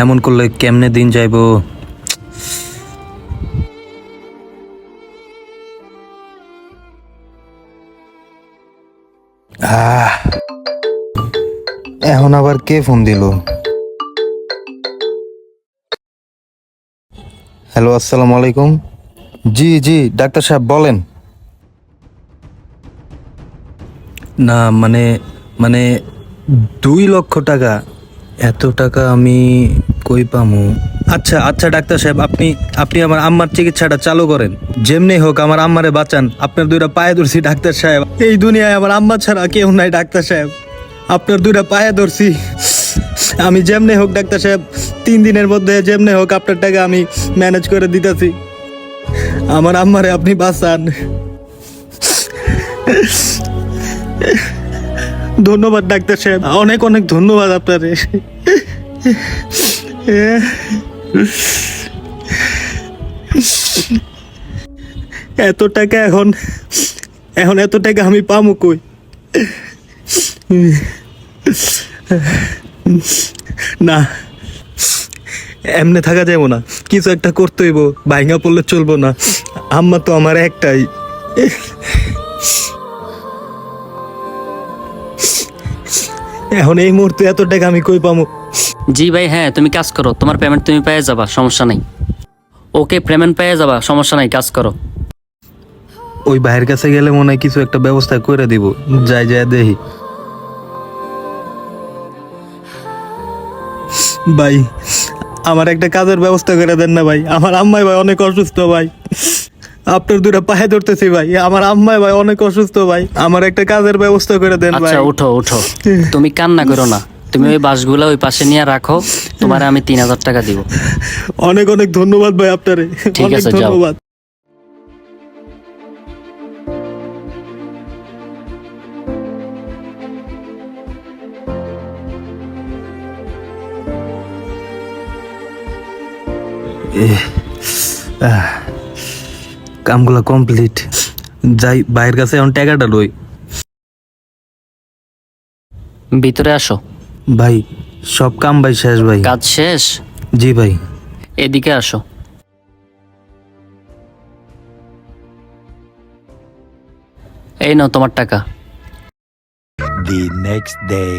এমন করলে কেমনে দিন যাইবো? এখন আবার কে ফোন দিল? হ্যালো, আসসালামু আলাইকুম। জি জি ডাক্তার সাহেব বলেন। না মানে মানে 2 লক্ষ টাকা? এত টাকা আমি কই পামু? আচ্ছা আচ্ছা ডাক্তার সাহেব, আপনি আপনি আমার আম্মার চিকিৎসাটা চালু করেন। যেমনি হোক আমার আম্মারে বাঁচান। আপনার 2টা পায়ে ধরছি ডাক্তার সাহেব। এই দুনিয়ায় আমার আম্মা ছাড়া কেউ নাই ডাক্তার সাহেব। আপনার 2টা পায়ে ধরছি। আমি যেমনি হোক ডাক্তার সাহেব 3 দিনের মধ্যে যেমনি হোক আপনার টাকা আমি ম্যানেজ করে দিতেছি। আমার আম্মারে আপনি বাঁচান। ধন্যবাদ ডাক্তার সাহেব, অনেক অনেক ধন্যবাদ আপনারে। এত টাকা এখন এখন এত টাকা আমি পামু কই? না, এমনে থাকা যাবো না, কিছু একটা করতে হইব। ভাইঙ্গা পড়লে চলবো না। আম্মা তো আমার একটাই। এখন এই মুহূর্তে এত টাকা আমি কই পামু? জি ভাই, হ্যাঁ তুমি কাজ করো, তোমার পেমেন্ট তুমি পেয়ে যাবা, সমস্যা নাই। ওকে, পেমেন্ট পেয়ে যাবা, সমস্যা নাই, কাজ করো। ওই ভাইয়ের কাছে গেলে মনে হয় কিছু একটা ব্যবস্থা করে দিব। যাই যাই দেখি। ভাই, আমার একটা কাজের ব্যবস্থা করে দেন না ভাই। আমার আম্মাই ভাই অনেক অসুস্থ ভাই। আপনার 2টা পায়ে ধরতেছি ভাই। আমার আম্মাই ভাই অনেক অসুস্থ ভাই। আমার একটা কাজের ব্যবস্থা করে দেন ভাই। আচ্ছা উঠো উঠো, তুমি কান্না করো না। তুমি ওই বাসগুলা ওই পাশে নিয়ে রাখো, তোমার আমি 3000 টাকা দিব। অনেক অনেক ধন্যবাদ ভাই আপনারে। ঠিক অনেক আছে, যাও। ধন্যবাদ। কামগুলা কমপ্লিট। যাই ভাইয়ের কাছে এখন টাকাটা লই। ভিতরে আসো। ভাই সব কাম ভাই শেষ ভাই। কাজ শেষ? জি ভাই। এদিকে আসো। এই নাও তোমার টাকা। The next day.